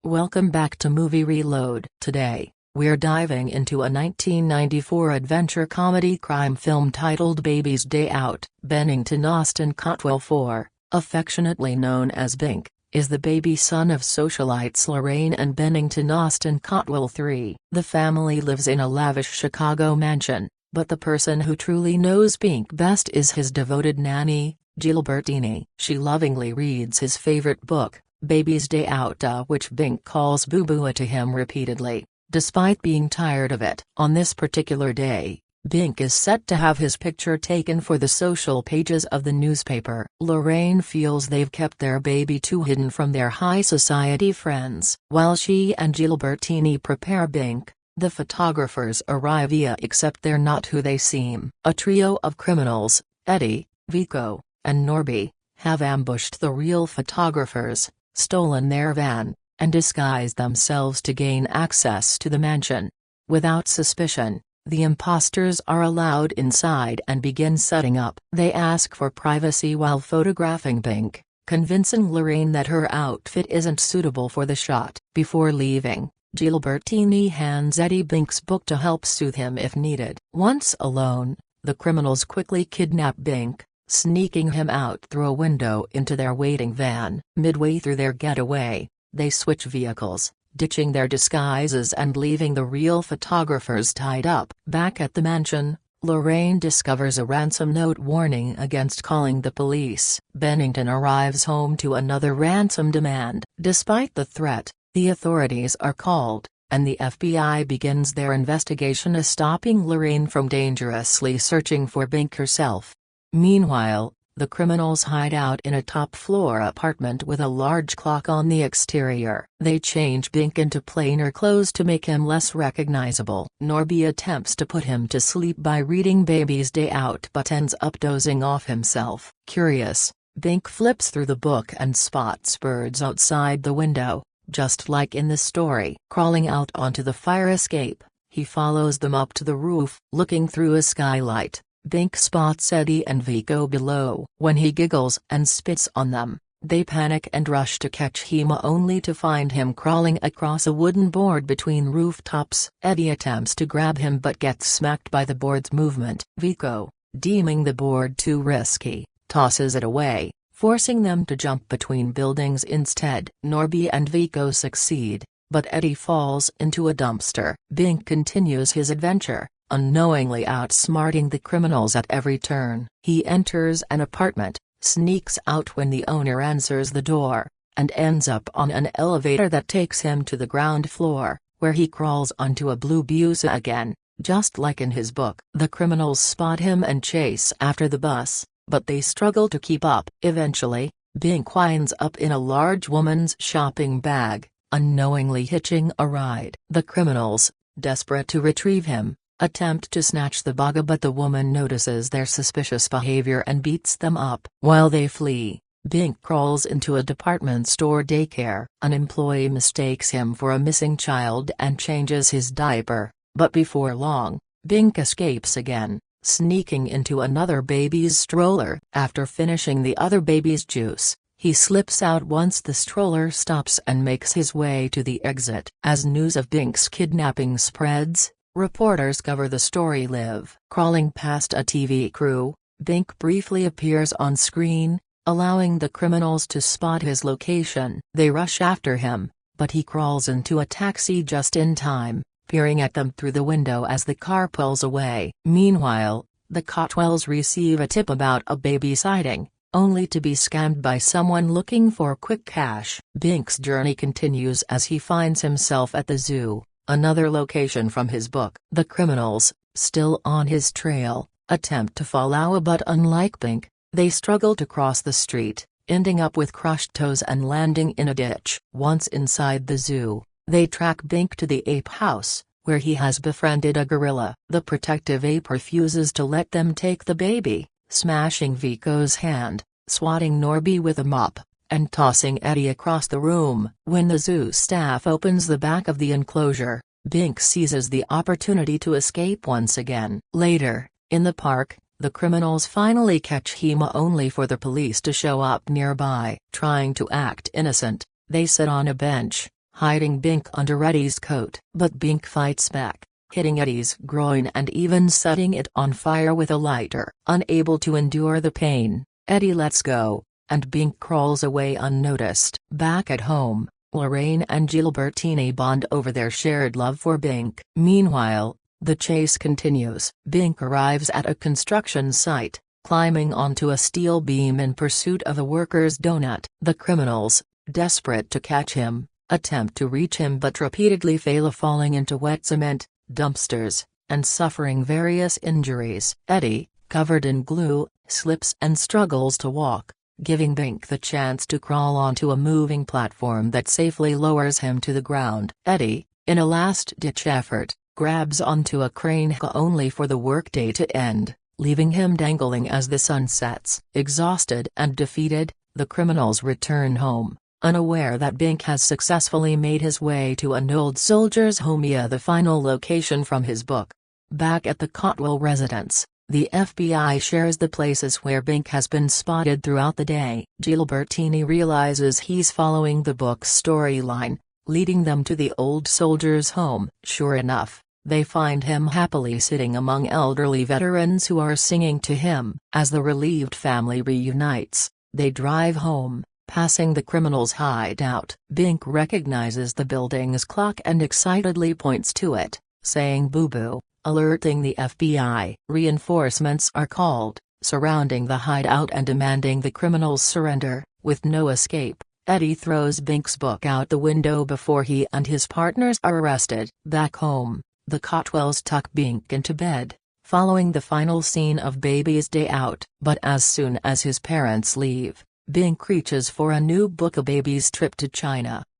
Welcome back to Movie Reload. Today, we're diving into a 1994 adventure comedy crime film titled Baby's Day Out. Bennington Austin Cotwell IV, affectionately known as Bink, is the baby son of socialites Lorraine and Bennington Austin Cotwell III. The family lives in a lavish Chicago mansion, but the person who truly knows Bink best is his devoted nanny, Gilbertini. She lovingly reads his favorite book, Baby's Day Out, which Bink calls boo-boo to him repeatedly, despite being tired of it. On this particular day, Bink is set to have his picture taken for the social pages of the newspaper. Lorraine feels they've kept their baby too hidden from their high society friends. While she and Gilbertini prepare Bink, the photographers arrive, except they're not who they seem. A trio of criminals, Eddie, Vico, and Norby, have ambushed the real photographers, stolen their van, and disguised themselves to gain access to the mansion. Without suspicion, the imposters are allowed inside and begin setting up. They ask for privacy while photographing Bink, convincing Lorraine that her outfit isn't suitable for the shot. Before leaving, Gilbertini hands Eddie Bink's book to help soothe him if needed. Once alone, the criminals quickly kidnap Bink, sneaking him out through a window into their waiting van. Midway through their getaway, they switch vehicles, ditching their disguises and leaving the real photographers tied up. Back at the mansion, Lorraine discovers a ransom note warning against calling the police. Bennington arrives home to another ransom demand. Despite the threat, the authorities are called, and the FBI begins their investigation, stopping Lorraine from dangerously searching for Bink herself. Meanwhile, the criminals hide out in a top-floor apartment with a large clock on the exterior. They change Bink into plainer clothes to make him less recognizable. Norby attempts to put him to sleep by reading Baby's Day Out but ends up dozing off himself. Curious, Bink flips through the book and spots birds outside the window, just like in the story. Crawling out onto the fire escape, he follows them up to the roof. Looking through a skylight, Bink spots Eddie and Vico below. When he giggles and spits on them, they panic and rush to catch him, only to find him crawling across a wooden board between rooftops. Eddie attempts to grab him but gets smacked by the board's movement. Vico, deeming the board too risky, tosses it away, forcing them to jump between buildings instead. Norby and Vico succeed, but Eddie falls into a dumpster. Bink continues his adventure, unknowingly outsmarting the criminals at every turn. He enters an apartment, sneaks out when the owner answers the door, and ends up on an elevator that takes him to the ground floor, where he crawls onto a blue bus again, just like in his book. The criminals spot him and chase after the bus, but they struggle to keep up. Eventually, Bink winds up in a large woman's shopping bag, unknowingly hitching a ride. The criminals, desperate to retrieve him, attempt to snatch the bag, but the woman notices their suspicious behavior and beats them up. While they flee, Bink crawls into a department store daycare. An employee mistakes him for a missing child and changes his diaper, but before long, Bink escapes again, sneaking into another baby's stroller. After finishing the other baby's juice, he slips out once the stroller stops and makes his way to the exit. As news of Bink's kidnapping spreads, reporters cover the story live. Crawling past a TV crew, Bink briefly appears on screen, allowing the criminals to spot his location. They rush after him, but he crawls into a taxi just in time, peering at them through the window as the car pulls away. Meanwhile, the Cotwells receive a tip about a baby sighting, only to be scammed by someone looking for quick cash. Bink's journey continues as he finds himself at the zoo, another location from his book. The criminals, still on his trail, attempt to follow, but unlike Bink, they struggle to cross the street, ending up with crushed toes and landing in a ditch. Once inside the zoo, they track Bink to the ape house, where he has befriended a gorilla. The protective ape refuses to let them take the baby, smashing Vico's hand, swatting Norby with a mop, and tossing Eddie across the room. When the zoo staff opens the back of the enclosure, Bink seizes the opportunity to escape once again. Later, in the park, the criminals finally catch him, only for the police to show up nearby. Trying to act innocent, they sit on a bench, hiding Bink under Eddie's coat. But Bink fights back, hitting Eddie's groin and even setting it on fire with a lighter. Unable to endure the pain, Eddie lets go, and Bink crawls away unnoticed. Back at home, Lorraine and Gilbertini bond over their shared love for Bink. Meanwhile, the chase continues. Bink arrives at a construction site, climbing onto a steel beam in pursuit of a worker's donut. The criminals, desperate to catch him, attempt to reach him but repeatedly fail, falling into wet cement, dumpsters, and suffering various injuries. Eddie, covered in glue, slips and struggles to walk, giving Bink the chance to crawl onto a moving platform that safely lowers him to the ground. Eddie, in a last-ditch effort, grabs onto a crane only for the workday to end, leaving him dangling as the sun sets. Exhausted and defeated, the criminals return home, unaware that Bink has successfully made his way to an old soldier's home, the final location from his book. Back at the Cotwell residence, the FBI shares the places where Bink has been spotted throughout the day. Gilbertini realizes he's following the book's storyline, leading them to the old soldier's home. Sure enough, they find him happily sitting among elderly veterans who are singing to him. As the relieved family reunites, they drive home, passing the criminals' hideout. Bink recognizes the building's clock and excitedly points to it, saying "boo-boo," alerting the FBI. Reinforcements are called, surrounding the hideout and demanding the criminals surrender. With no escape, Eddie throws Bink's book out the window before he and his partners are arrested. Back home, the Cotwells tuck Bink into bed, following the final scene of Baby's Day Out. But as soon as his parents leave, Bink reaches for a new book, A Baby's Trip to China.